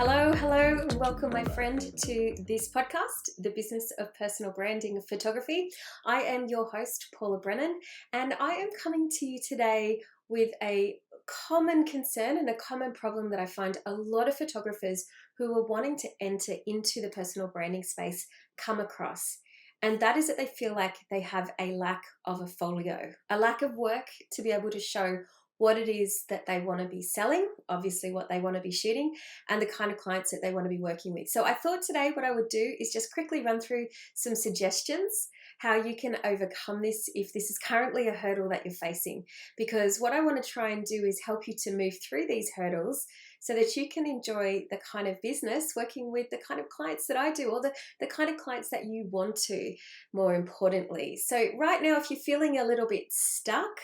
Hello, and welcome, my friend, to this podcast, The Business of Personal Branding and Photography. I am your host, Paula Brennan, and I am coming to you today with a common concern and a common problem that I find a lot of photographers who are wanting to enter into the personal branding space come across. And that is that they feel like they have a lack of a folio, a lack of work to be able to show what it is that they want to be selling, obviously what they want to be shooting, and the kind of clients that they want to be working with. So I thought today what I would do is just quickly run through some suggestions how you can overcome this if this is currently a hurdle that you're facing. Because what I want to try and do is help you to move through these hurdles so that you can enjoy the kind of business working with the kind of clients that I do, or the kind of clients that you want to, more importantly. So right now, if you're feeling a little bit stuck,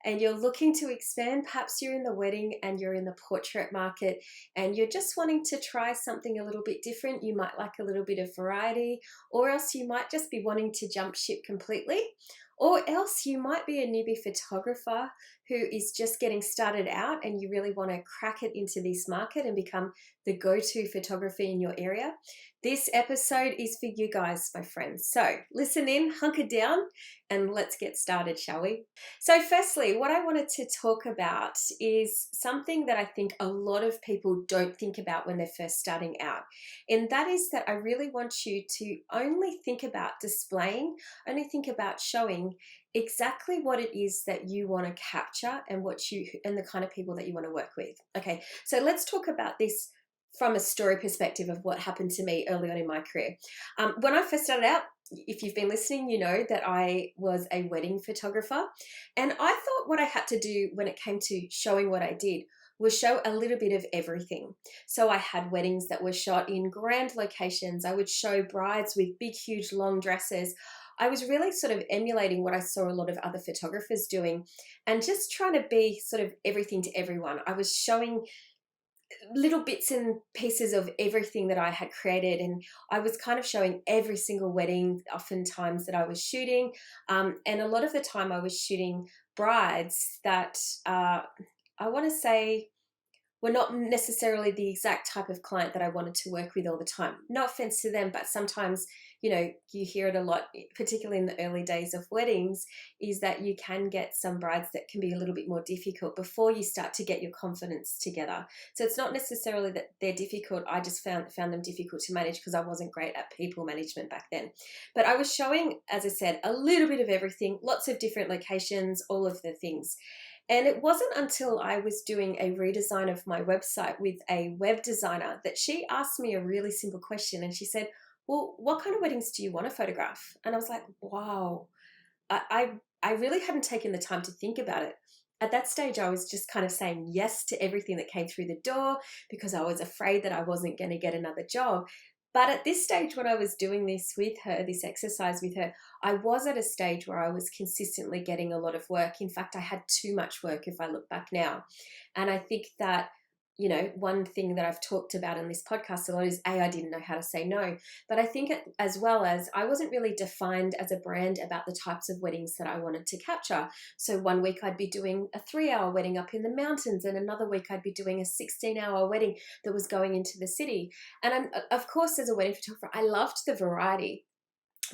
and you're looking to expand, perhaps you're in the wedding and you're in the portrait market and you're just wanting to try something a little bit different. You might like a little bit of variety, or else you might just be wanting to jump ship completely. Or else you might be a newbie photographer who is just getting started out and you really want to crack it into this market and become the go-to photography in your area. This episode is for you guys, my friends. So listen in, hunker down, and let's get started, shall we? So firstly, what I wanted to talk about is something that I think a lot of people don't think about when they're first starting out. And that is that I really want you to only think about displaying, only think about showing exactly what it is that you want to capture and the kind of people that you want to work with. Okay, so let's talk about this from a story perspective of what happened to me early on in my career. When I first started out, if you've been listening, you know that I was a wedding photographer, and I thought what I had to do when it came to showing what I did was show a little bit of everything. So I had weddings that were shot in grand locations. I would show brides with big, huge, long dresses. I was really sort of emulating what I saw a lot of other photographers doing and just trying to be sort of everything to everyone. I was showing little bits and pieces of everything that I had created, and I was kind of showing every single wedding oftentimes that I was shooting, and a lot of the time I was shooting brides that I want to say were not necessarily the exact type of client that I wanted to work with all the time. No offense to them, but sometimes, you hear it a lot, particularly in the early days of weddings, is that you can get some brides that can be a little bit more difficult before you start to get your confidence together. So it's not necessarily that they're difficult. I just found them difficult to manage because I wasn't great at people management back then. But I was showing, as I said, a little bit of everything, lots of different locations, all of the things. And it wasn't until I was doing a redesign of my website with a web designer that she asked me a really simple question. And she said, well, what kind of weddings do you want to photograph? And I was like, wow, I really hadn't taken the time to think about it. At that stage, I was just kind of saying yes to everything that came through the door because I was afraid that I wasn't going to get another job. But at this stage, when I was doing this with her, this exercise with her, I was at a stage where I was consistently getting a lot of work. In fact, I had too much work if I look back now. And I think that, one thing that I've talked about in this podcast a lot is I didn't know how to say no. But I think as well as I wasn't really defined as a brand about the types of weddings that I wanted to capture. So one week I'd be doing a 3-hour wedding up in the mountains, and another week I'd be doing a 16-hour wedding that was going into the city. And of course, as a wedding photographer, I loved the variety,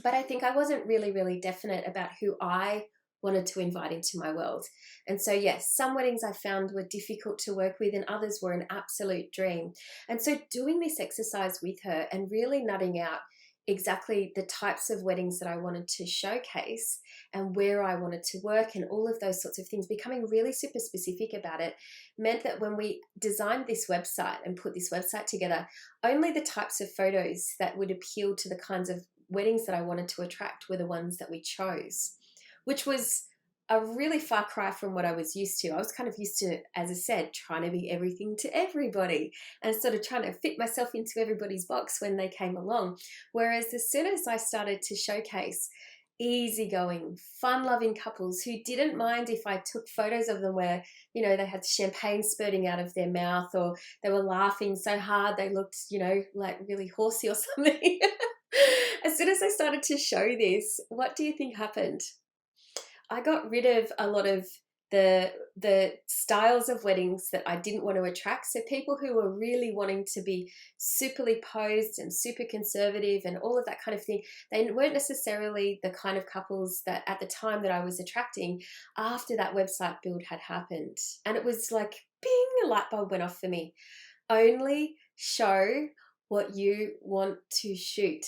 but I think I wasn't really, really definite about who I wanted to invite into my world. And so, yes, some weddings I found were difficult to work with and others were an absolute dream. And so doing this exercise with her and really nutting out exactly the types of weddings that I wanted to showcase and where I wanted to work and all of those sorts of things, becoming really super specific about it, meant that when we designed this website and put this website together, only the types of photos that would appeal to the kinds of weddings that I wanted to attract were the ones that we chose, which was a really far cry from what I was used to. I was kind of used to, as I said, trying to be everything to everybody and sort of trying to fit myself into everybody's box when they came along. Whereas as soon as I started to showcase easygoing, fun-loving couples who didn't mind if I took photos of them where, they had champagne spurting out of their mouth or they were laughing so hard they looked, like really horsey or something. As soon as I started to show this, what do you think happened? I got rid of a lot of the styles of weddings that I didn't want to attract. So people who were really wanting to be superly posed and super conservative and all of that kind of thing, they weren't necessarily the kind of couples that at the time that I was attracting after that website build had happened. And it was like, bing, a light bulb went off for me. Only show what you want to shoot.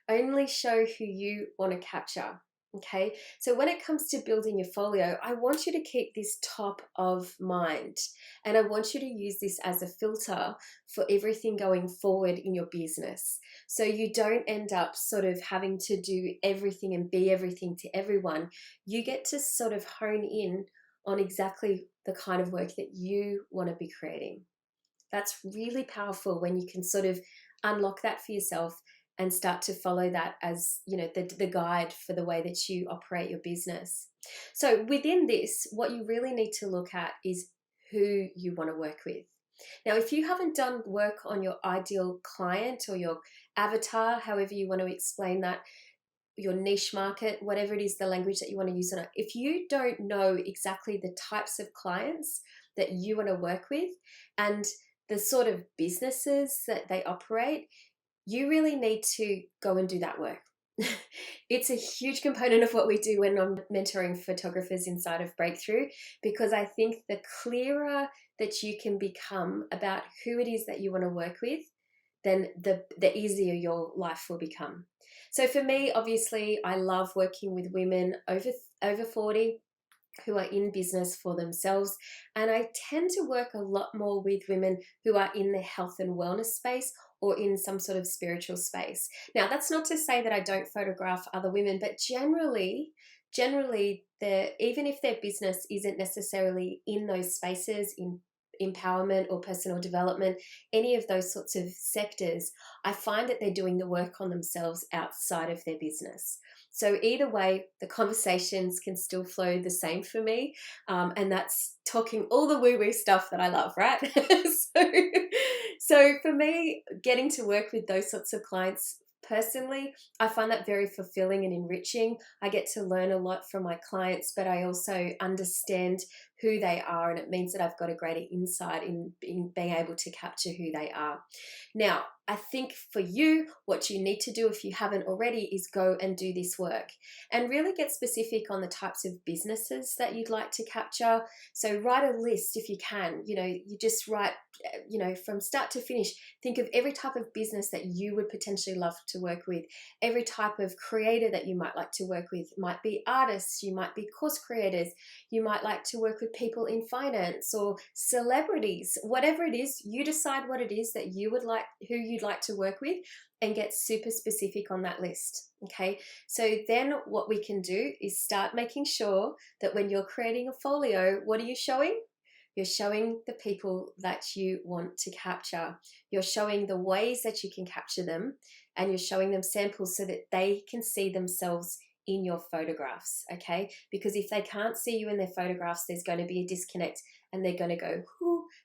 Only show who you want to capture. Okay, so when it comes to building your folio, I want you to keep this top of mind, and I want you to use this as a filter for everything going forward in your business. So you don't end up sort of having to do everything and be everything to everyone. You get to sort of hone in on exactly the kind of work that you want to be creating. That's really powerful when you can sort of unlock that for yourself and start to follow that as, you know, the guide for the way that you operate your business. So within this, what you really need to look at is who you want to work with. Now, if you haven't done work on your ideal client or your avatar, however you want to explain that, your niche market, whatever it is, the language that you want to use on it, if you don't know exactly the types of clients that you want to work with and the sort of businesses that they operate, you really need to go and do that work. It's a huge component of what we do when I'm mentoring photographers inside of Breakthrough, because I think the clearer that you can become about who it is that you want to work with, then the easier your life will become. So for me, obviously, I love working with women over 40 who are in business for themselves. And I tend to work a lot more with women who are in the health and wellness space or in some sort of spiritual space. Now, that's not to say that I don't photograph other women, but generally, even if their business isn't necessarily in those spaces, in empowerment or personal development, any of those sorts of sectors, I find that they're doing the work on themselves outside of their business. So either way, the conversations can still flow the same for me. And that's talking all the woo-woo stuff that I love, right? so for me, getting to work with those sorts of clients personally, I find that very fulfilling and enriching. I get to learn a lot from my clients, but I also understand who they are, and it means that I've got a greater insight in being able to capture who they are. Now, I think for you, what you need to do if you haven't already is go and do this work and really get specific on the types of businesses that you'd like to capture. So write a list if you can. You just write, from start to finish, think of every type of business that you would potentially love to work with, every type of creator that you might like to work with. Might be artists, you might be course creators, you might like to work with people in finance or celebrities. Whatever it is, you decide what it is that you would like, who you'd like to work with, and get super specific on that list. Okay, so then what we can do is start making sure that when you're creating a folio, what are you showing? You're showing the people that you want to capture. You're showing the ways that you can capture them, and you're showing them samples so that they can see themselves in your photographs, okay? Because if they can't see you in their photographs, there's going to be a disconnect, and they're going to go,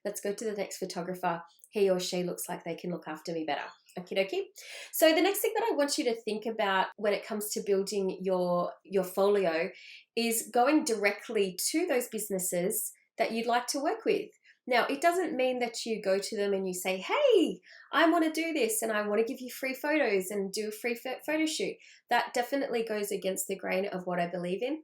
let's go to the next photographer. He or she looks like they can look after me better. Okie dokie. So the next thing that I want you to think about when it comes to building your folio is going directly to those businesses that you'd like to work with. Now, it doesn't mean that you go to them and you say, hey, I want to do this and I want to give you free photos and do a free photo shoot. That definitely goes against the grain of what I believe in.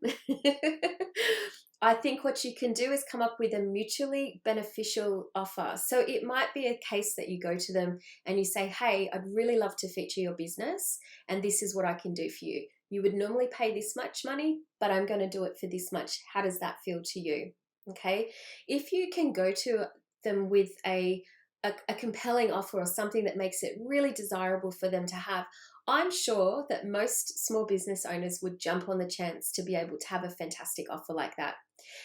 I think what you can do is come up with a mutually beneficial offer. So it might be a case that you go to them and you say, hey, I'd really love to feature your business and this is what I can do for you. You would normally pay this much money, but I'm going to do it for this much. How does that feel to you? Okay. If you can go to them with a compelling offer or something that makes it really desirable for them to have, I'm sure that most small business owners would jump on the chance to be able to have a fantastic offer like that.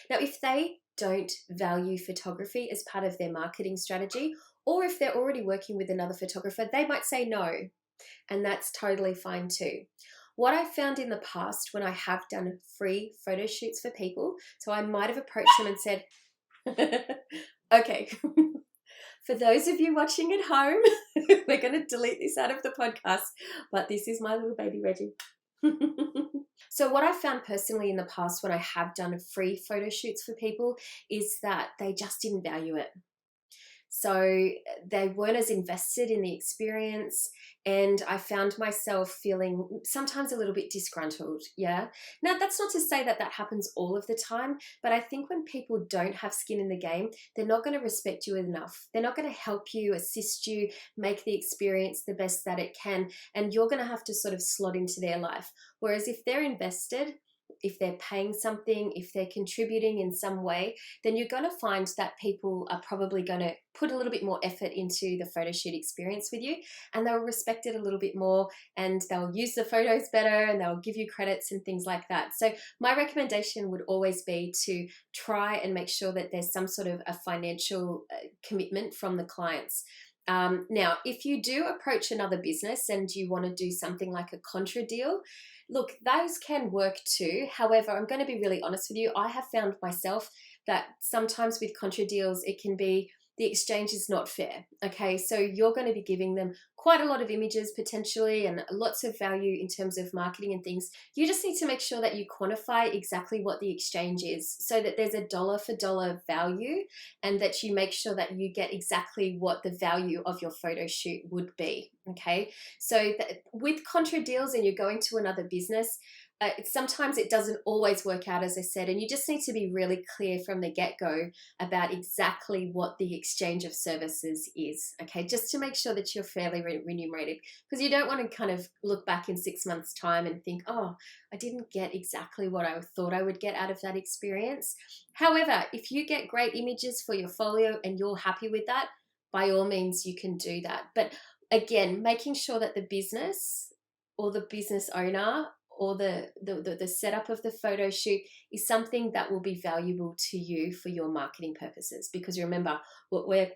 Now, if they don't value photography as part of their marketing strategy, or if they're already working with another photographer, they might say no, and that's totally fine too. What I found in the past when I have done free photo shoots for people, so I might have approached them and said, okay, for those of you watching at home, we're going to delete this out of the podcast, but this is my little baby Reggie. So what I've found personally in the past when I have done free photo shoots for people is that they just didn't value it. So they weren't as invested in the experience, and I found myself feeling sometimes a little bit disgruntled. Yeah. Now, that's not to say that that happens all of the time, but I think when people don't have skin in the game, they're not going to respect you enough. They're not going to help you, assist you, make the experience the best that it can, and you're going to have to sort of slot into their life. Whereas if they're invested, if they're paying something, if they're contributing in some way, then you're going to find that people are probably going to put a little bit more effort into the photo shoot experience with you, and they'll respect it a little bit more, and they'll use the photos better, and they'll give you credits and things like that. So my recommendation would always be to try and make sure that there's some sort of a financial commitment from the clients. Now, if you do approach another business and you want to do something like a contra deal, look, those can work too. However, I'm going to be really honest with you. I have found myself that sometimes with contra deals, it can be the exchange is not fair. Okay, so you're going to be giving them quite a lot of images potentially and lots of value in terms of marketing and things. You just need to make sure that you quantify exactly what the exchange is so that there's a dollar for dollar value, and that you make sure that you get exactly what the value of your photo shoot would be. Okay, so with contra deals and you're going to another business, sometimes it doesn't always work out, as I said, and you just need to be really clear from the get-go about exactly what the exchange of services is, okay, just to make sure that you're fairly remunerated, because you don't want to kind of look back in 6 months' time and think, oh, I didn't get exactly what I thought I would get out of that experience. However, if you get great images for your folio and you're happy with that, by all means, you can do that. But again, making sure that the business or the business owner or the setup of the photo shoot is something that will be valuable to you for your marketing purposes. Because remember, what we're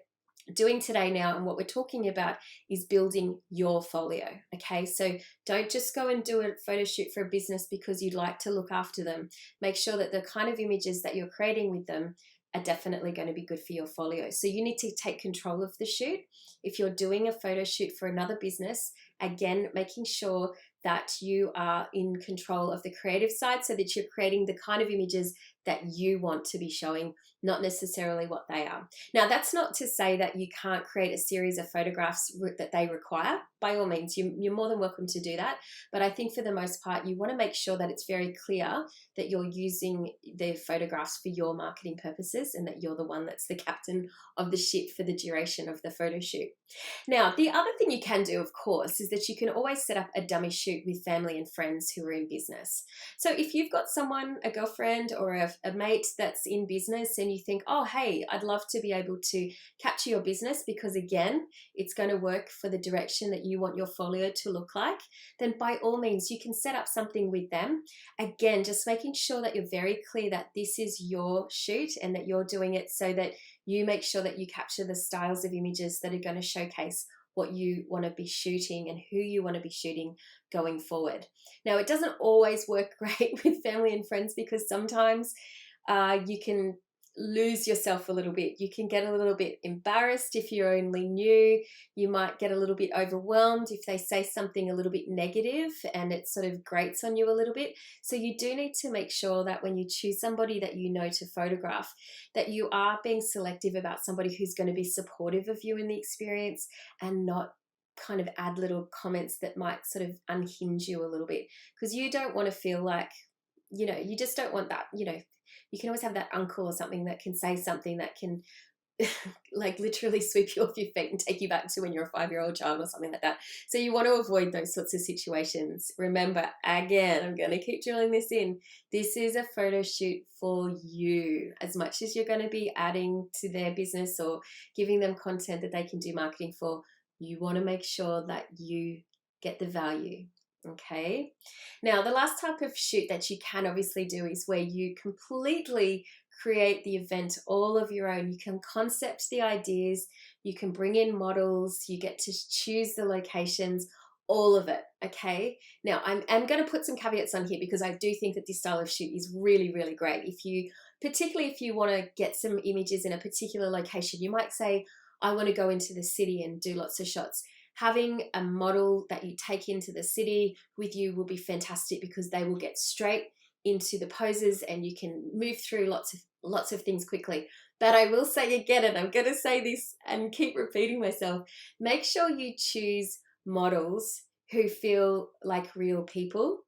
doing today now and what we're talking about is building your folio. Okay, so don't just go and do a photo shoot for a business because you'd like to look after them. Make sure that the kind of images that you're creating with them are definitely going to be good for your folio. So you need to take control of the shoot. If you're doing a photo shoot for another business, again, making sure that you are in control of the creative side so that you're creating the kind of images that you want to be showing, not necessarily what they are. Now, that's not to say that you can't create a series of photographs that they require. By all means, you're more than welcome to do that. But I think for the most part, you want to make sure that it's very clear that you're using the photographs for your marketing purposes and that you're the one that's the captain of the ship for the duration of the photo shoot. Now, the other thing you can do, of course, is that you can always set up a dummy shoot with family and friends who are in business. So if you've got someone, a girlfriend or a mate that's in business and you think, oh, hey, I'd love to be able to capture your business because, again, it's going to work for the direction that you want your folio to look like, then by all means, you can set up something with them. Again, just making sure that you're very clear that this is your shoot and that you're doing it so that you make sure that you capture the styles of images that are going to showcase what you want to be shooting and who you want to be shooting going forward. Now, it doesn't always work great with family and friends because sometimes you can lose yourself a little bit. You can get a little bit embarrassed if you're only new. You might get a little bit overwhelmed if they say something a little bit negative and it sort of grates on you a little bit. So you do need to make sure that when you choose somebody that you know to photograph, that you are being selective about somebody who's going to be supportive of you in the experience and not kind of add little comments that might sort of unhinge you a little bit, because you don't want to feel like, you just don't want that, you can always have that uncle or something that can say something that can like literally sweep you off your feet and take you back to when you're a 5-year-old child or something like that. So you want to avoid those sorts of situations. Remember, again, I'm going to keep drilling this in. This is a photo shoot for you. As much as you're going to be adding to their business or giving them content that they can do marketing for, you want to make sure that you get the value. Okay. Now, the last type of shoot that you can obviously do is where you completely create the event all of your own. You can concept the ideas, you can bring in models, you get to choose the locations, all of it. Okay. Now, I'm going to put some caveats on here because I do think that this style of shoot is really, really great. Particularly if you want to get some images in a particular location, you might say, I want to go into the city and do lots of shots. having a model that you take into the city with you will be fantastic because they will get straight into the poses and you can move through lots of things quickly. But I will say again, and I'm going to say this and keep repeating myself, make sure you choose models who feel like real people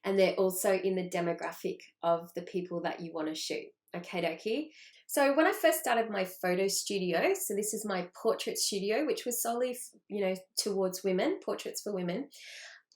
and they're also in the demographic of the people that you want to shoot. Okay, dokie. So when I first started my photo studio, so this is my portrait studio, which was solely, towards women, portraits for women.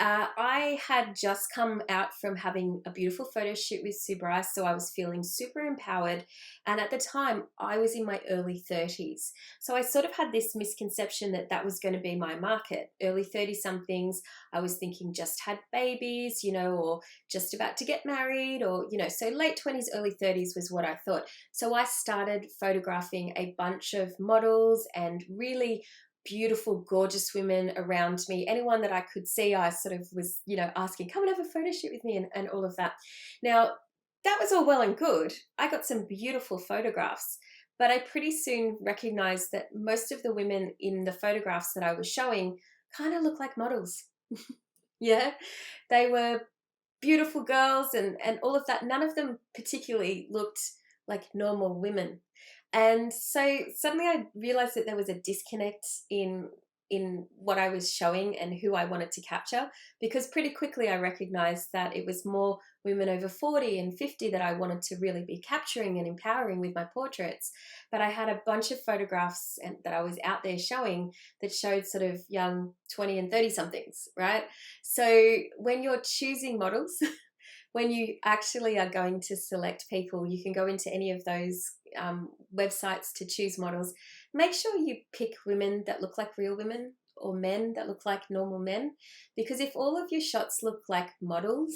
I had just come out from having a beautiful photo shoot with Sue Bryce, so I was feeling super empowered. And at the time, I was in my early 30s. So I sort of had this misconception that that was going to be my market. Early 30-somethings, I was thinking just had babies, or just about to get married, or, so late 20s, early 30s was what I thought. So I started photographing a bunch of models and really beautiful, gorgeous women around me. Anyone that I could see, I sort of was, asking, come and have a photo shoot with me and all of that. Now, that was all well and good. I got some beautiful photographs, but I pretty soon recognized that most of the women in the photographs that I was showing kind of looked like models. Yeah, they were beautiful girls and all of that. None of them particularly looked like normal women. And so suddenly I realized that there was a disconnect in what I was showing and who I wanted to capture, because pretty quickly I recognized that it was more women over 40 and 50 that I wanted to really be capturing and empowering with my portraits. But I had a bunch of photographs that I was out there showing that showed sort of young 20 and 30 somethings, right? So when you're choosing models, when you actually are going to select people, you can go into any of those websites to choose models. Make sure you pick women that look like real women or men that look like normal men, because if all of your shots look like models,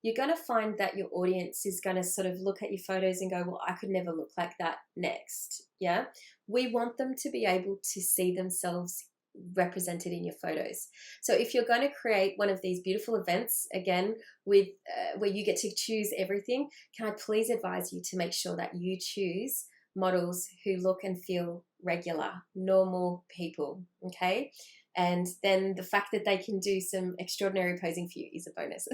you're going to find that your audience is going to sort of look at your photos and go, well, I could never look like that next. Yeah, we want them to be able to see themselves represented in your photos. So if you're going to create one of these beautiful events, again, with where you get to choose everything, can I please advise you to make sure that you choose models who look and feel regular, normal people, okay? And then the fact that they can do some extraordinary posing for you is a bonus.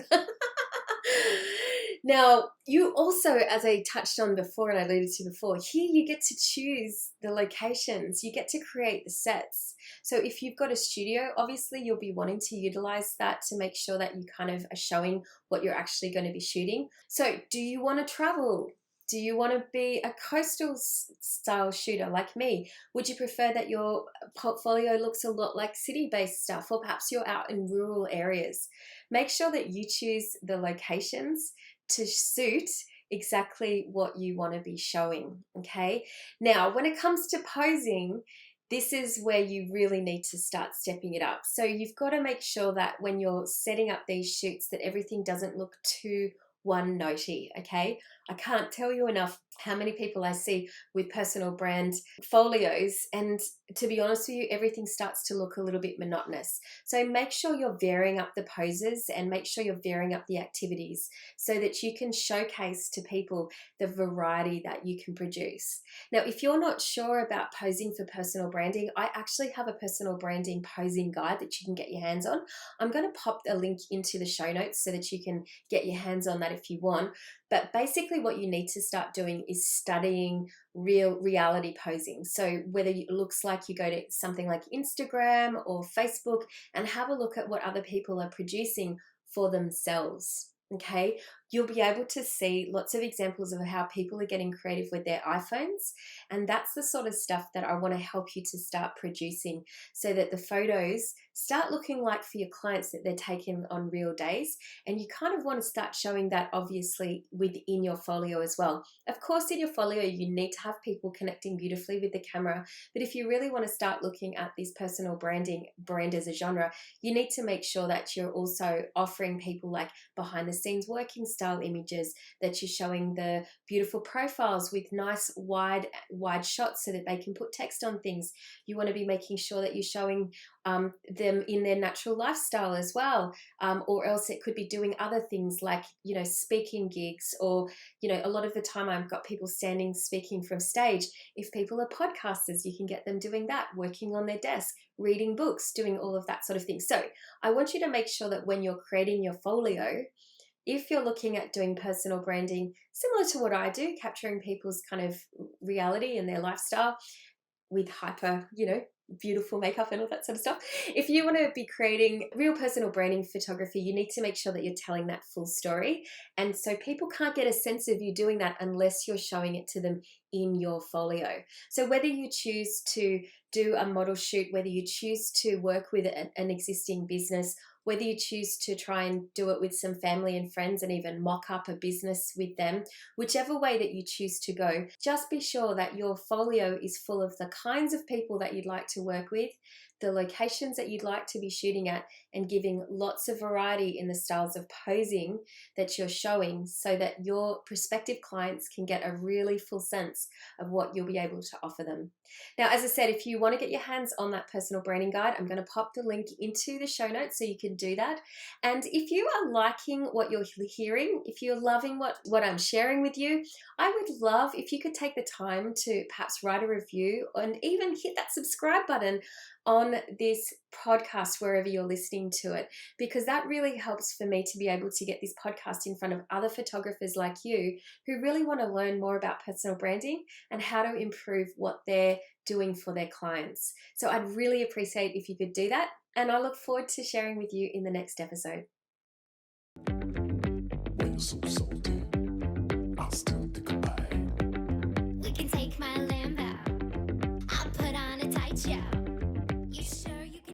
Now, you also, as I touched on before and I alluded to before, here you get to choose the locations. You get to create the sets. So if you've got a studio, obviously you'll be wanting to utilize that to make sure that you kind of are showing what you're actually going to be shooting. So do you want to travel? Do you want to be a coastal style shooter like me? Would you prefer that your portfolio looks a lot like city-based stuff, or perhaps you're out in rural areas? Make sure that you choose the locations to suit exactly what you want to be showing, okay? Now, when it comes to posing, this is where you really need to start stepping it up. So you've got to make sure that when you're setting up these shoots that everything doesn't look too one-notey, okay? I can't tell you enough how many people I see with personal brand folios, and to be honest with you, everything starts to look a little bit monotonous. So make sure you're varying up the poses and make sure you're varying up the activities so that you can showcase to people the variety that you can produce. Now, if you're not sure about posing for personal branding, I actually have a personal branding posing guide that you can get your hands on. I'm going to pop a link into the show notes so that you can get your hands on that if you want. But basically what you need to start doing is studying real reality posing. So whether it looks like you go to something like Instagram or Facebook and have a look at what other people are producing for themselves. Okay, you'll be able to see lots of examples of how people are getting creative with their iPhones, and that's the sort of stuff that I want to help you to start producing so that the photos start looking like for your clients that they're taking on real days. And you kind of want to start showing that obviously within your folio as well. Of course, in your folio, you need to have people connecting beautifully with the camera, but if you really want to start looking at this personal branding, brand as a genre, you need to make sure that you're also offering people like behind the scenes working stuff, lifestyle images, that you're showing the beautiful profiles with nice wide shots so that they can put text on things. You want to be making sure that you're showing them in their natural lifestyle as well, or else it could be doing other things like, you know, speaking gigs, or, you know, a lot of the time I've got people standing speaking from stage. If people are podcasters, you can get them doing that, working on their desk, reading books, doing all of that sort of thing. So I want you to make sure that when you're creating your folio, if you're looking at doing personal branding similar to what I do, capturing people's kind of reality and their lifestyle with hyper, you know, beautiful makeup and all that sort of stuff. If you want to be creating real personal branding photography, you need to make sure that you're telling that full story. And so people can't get a sense of you doing that unless you're showing it to them in your folio. So whether you choose to do a model shoot, whether you choose to work with an existing business, whether you choose to try and do it with some family and friends and even mock up a business with them, whichever way that you choose to go, just be sure that your folio is full of the kinds of people that you'd like to work with, the locations that you'd like to be shooting at, and giving lots of variety in the styles of posing that you're showing so that your prospective clients can get a really full sense of what you'll be able to offer them. Now, as I said, if you want to get your hands on that personal branding guide, I'm going to pop the link into the show notes so you can do that. And if you are liking what you're hearing, if you're loving what I'm sharing with you, I would love if you could take the time to perhaps write a review and even hit that subscribe button on this podcast wherever you're listening to it, because that really helps for me to be able to get this podcast in front of other photographers like you who really want to learn more about personal branding and how to improve what they're doing for their clients. So I'd really appreciate if you could do that, and I look forward to sharing with you in the next episode.